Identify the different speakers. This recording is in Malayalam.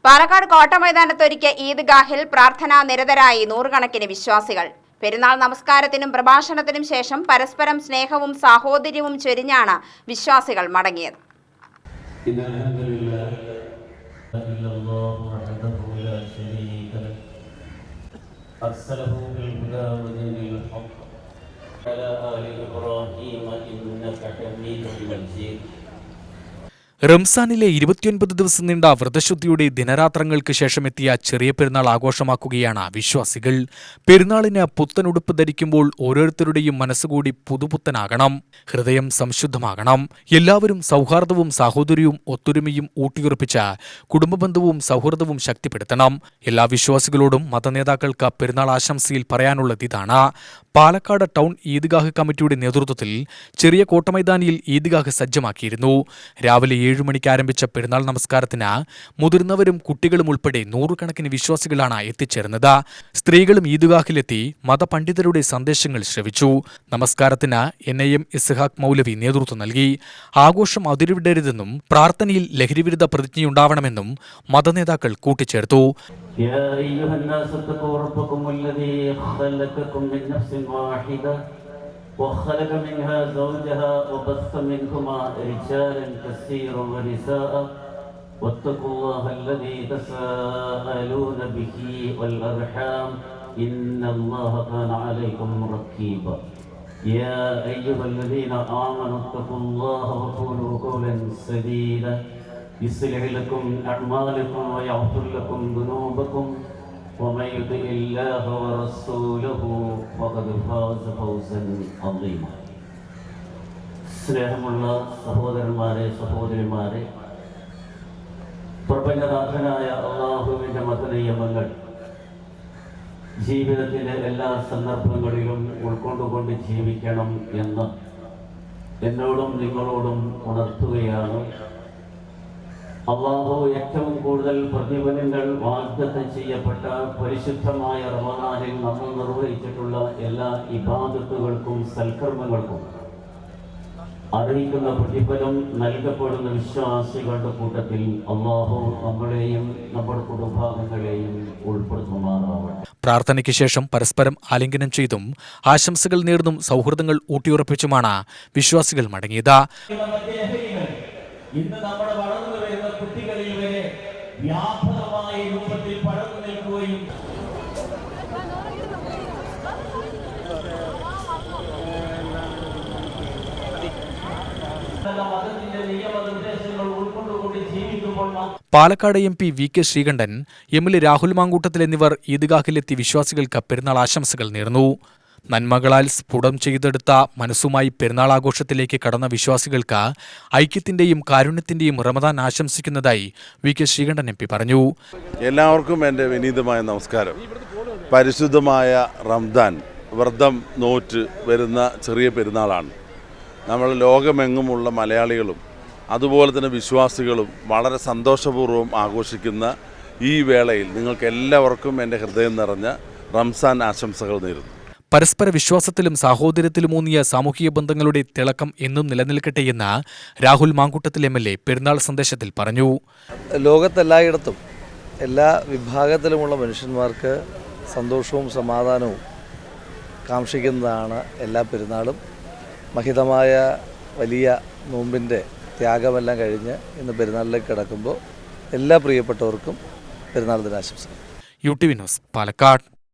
Speaker 1: പാലക്കാട് കോട്ടമൈതാനത്തൊരുക്കിയ ഈദ്ഗാഹിൽ പ്രാർത്ഥനാ നിരതരായി നൂറുകണക്കിന് വിശ്വാസികൾ. പെരുന്നാൾ നമസ്കാരത്തിനും പ്രഭാഷണത്തിനും ശേഷം പരസ്പരം സ്നേഹവും സാഹോദര്യവും ചൊരിഞ്ഞാണ് വിശ്വാസികൾ മടങ്ങിയത്.
Speaker 2: റംസാനിലെ 29 ദിവസം നീണ്ട വ്രതശുദ്ധിയുടെ ദിനരാത്രങ്ങൾക്ക് ശേഷമെത്തിയ ചെറിയ പെരുന്നാൾ ആഘോഷമാക്കുകയാണ് വിശ്വാസികൾ. പെരുന്നാളിന് പുത്തനുടുപ്പ് ധരിക്കുമ്പോൾ ഓരോരുത്തരുടെയും മനസ്സുകൂടി പുതുപുത്തനാകണം, ഹൃദയം സംശുദ്ധമാകണം. എല്ലാവരും സൗഹാർദ്ദവും സാഹോദര്യവും ഒത്തൊരുമയും ഊട്ടിയുറപ്പിച്ച് കുടുംബബന്ധവും സൗഹൃദവും ശക്തിപ്പെടുത്തണം. എല്ലാ വിശ്വാസികളോടും മതനേതാക്കൾക്ക് പെരുന്നാൾ ആശംസയിൽ പറയാനുള്ളത് ഇതാണ്. പാലക്കാട് ടൗൺ ഈദ്ഗാഹ് കമ്മിറ്റിയുടെ നേതൃത്വത്തിൽ ചെറിയ കോട്ടമൈതാനിയിൽ ഈദ്ഗാഹ് സജ്ജമാക്കിയിരുന്നു. രാവിലെ 7 മണിക്ക് ആരംഭിച്ച പെരുന്നാൾ നമസ്കാരത്തിന് മുതിർന്നവരും കുട്ടികളും ഉൾപ്പെടെ നൂറുകണക്കിന് വിശ്വാസികളാണ് എത്തിച്ചേർന്നത്. സ്ത്രീകളും ഈദ്ഗാഹിലെത്തി മതപണ്ഡിതരുടെ സന്ദേശങ്ങൾ ശ്രവിച്ചു. നമസ്കാരത്തിന് NIM ഇസ്ഹാഖ് മൗലവി നേതൃത്വം നൽകി. ആഘോഷം അതിരുവിടരുതെന്നും പ്രാർത്ഥനയിൽ ലഹരിവിരുദ്ധ പ്രതിജ്ഞയുണ്ടാവണമെന്നും മതനേതാക്കൾ കൂട്ടിച്ചേർത്തു.
Speaker 3: وخلق منها زوجها وبث منهما رجالا كثيرا ونساء واتقوا الله الذي تساءلون به والأرحام إن الله كان عليكم رقيبا يا أيها الذين آمنوا اتقوا الله وقولوا قولا سديدا يصلح لكم أعمالكم ويغفر لكم ذنوبكم ومن يطع الله ورسوله فقد فاز فوزا عظيما. സ്നേഹമുള്ള സഹോദരന്മാരെ, സഹോദരിമാരെ, പ്രപഞ്ചനാഥനായ അല്ലാഹുവിന്റെ മതനിയമങ്ങൾ ജീവിതത്തിലെ എല്ലാ സന്ദർഭങ്ങളിലും ഉൾക്കൊണ്ടുകൊണ്ട് ജീവിക്കണം എന്ന് എന്നോടും നിങ്ങളോടും ഉണർത്തുകയാണ്. അല്ലാഹു ഏറ്റവും കൂടുതൽ പ്രതിഫലങ്ങൾ വാഗ്ദത്തം ചെയ്യപ്പെട്ട പരിശുദ്ധമായ റമദാനിൽ നമ്മൾ നിർവഹിച്ചിട്ടുള്ള എല്ലാ ഇബാദത്തുകൾക്കും സൽക്കർമ്മങ്ങൾക്കും അറിയിക്കുന്ന പ്രതിഫലം നൽകപ്പെടുന്ന വിശ്വാസികളുടെ കൂട്ടത്തിൽ അല്ലാഹു നമ്മളെയും നമ്മുടെ കുടുംബാംഗങ്ങളെയും ഉൾപ്പെടുത്തുമാറാവട്ടെ.
Speaker 2: പ്രാർത്ഥനയ്ക്ക് ശേഷം പരസ്പരം ആലിംഗനം ചെയ്തും ആശംസകൾ നേർന്നും സൗഹൃദങ്ങൾ ഊട്ടിയുറപ്പിച്ചുമാണ് വിശ്വാസികൾ മടങ്ങിയത്.
Speaker 3: ഇന്ന് നമ്മുടെ വളർന്നു വരുന്ന കുട്ടികളിൽ വരെ വ്യാപകമായ രൂപത്തിൽ പടർന്നു നിൽക്കുകയും മതത്തിന്റെ നിയമനിർദ്ദേശങ്ങൾ ഉൾക്കൊണ്ടുകൊണ്ട് ജീവിക്കുമ്പോൾ
Speaker 2: Palakkad MP VK Sreekandan, MLA Rahul Mamkootathil എന്നിവർ ഈദ്ഗാഹിലെത്തി വിശ്വാസികൾക്ക് പെരുന്നാൾ ആശംസകൾ നേർന്നു. നന്മകളാൽ സ്ഫുടം ചെയ്തെടുത്ത മനസ്സുമായി പെരുന്നാൾ ആഘോഷത്തിലേക്ക് കടന്ന വിശ്വാസികൾക്ക് ഐക്യത്തിന്റെയും കാരുണ്യത്തിന്റെയും റമദാൻ ആശംസിക്കുന്നതായി VK ശ്രീകണ്ഠൻ MP പറഞ്ഞു.
Speaker 4: എല്ലാവർക്കും എൻ്റെ വിനീതമായ നമസ്കാരം. പരിശുദ്ധമായ റംദാൻ വ്രതം നോറ്റ് വരുന്ന ചെറിയ പെരുന്നാളാണ്. നമ്മൾ ലോകമെങ്ങുമുള്ള മലയാളികളും അതുപോലെ തന്നെ വിശ്വാസികളും വളരെ സന്തോഷപൂർവ്വം ആഘോഷിക്കുന്ന ഈ വേളയിൽ നിങ്ങൾക്ക് എല്ലാവർക്കും എൻ്റെ ഹൃദയം നിറഞ്ഞ റംസാൻ ആശംസകൾ നേരുന്നു.
Speaker 2: പരസ്പര വിശ്വാസത്തിലും സാഹോദര്യത്തിലുമൂന്നിയ സാമൂഹിക ബന്ധങ്ങളുടെ തിളക്കം എന്നും നിലനിൽക്കട്ടെയെന്ന് രാഹുൽ മാങ്കൂട്ടത്തിൽ MLA പെരുന്നാൾ സന്ദേശത്തിൽ പറഞ്ഞു.
Speaker 5: ലോകത്തെല്ലായിടത്തും എല്ലാ വിഭാഗത്തിലുമുള്ള മനുഷ്യന്മാർക്ക് സന്തോഷവും സമാധാനവും കാക്ഷിക്കുന്നതാണ് എല്ലാ പെരുന്നാളും. മഹിതമായ വലിയ നോമ്പിൻ്റെ ത്യാഗമെല്ലാം കഴിഞ്ഞ് ഇന്ന് പെരുന്നാളിലേക്ക് കിടക്കുമ്പോൾ എല്ലാ പ്രിയപ്പെട്ടവർക്കും പെരുന്നാൾ ദിനാശംസകൾ.
Speaker 2: UTV news, Palakkad.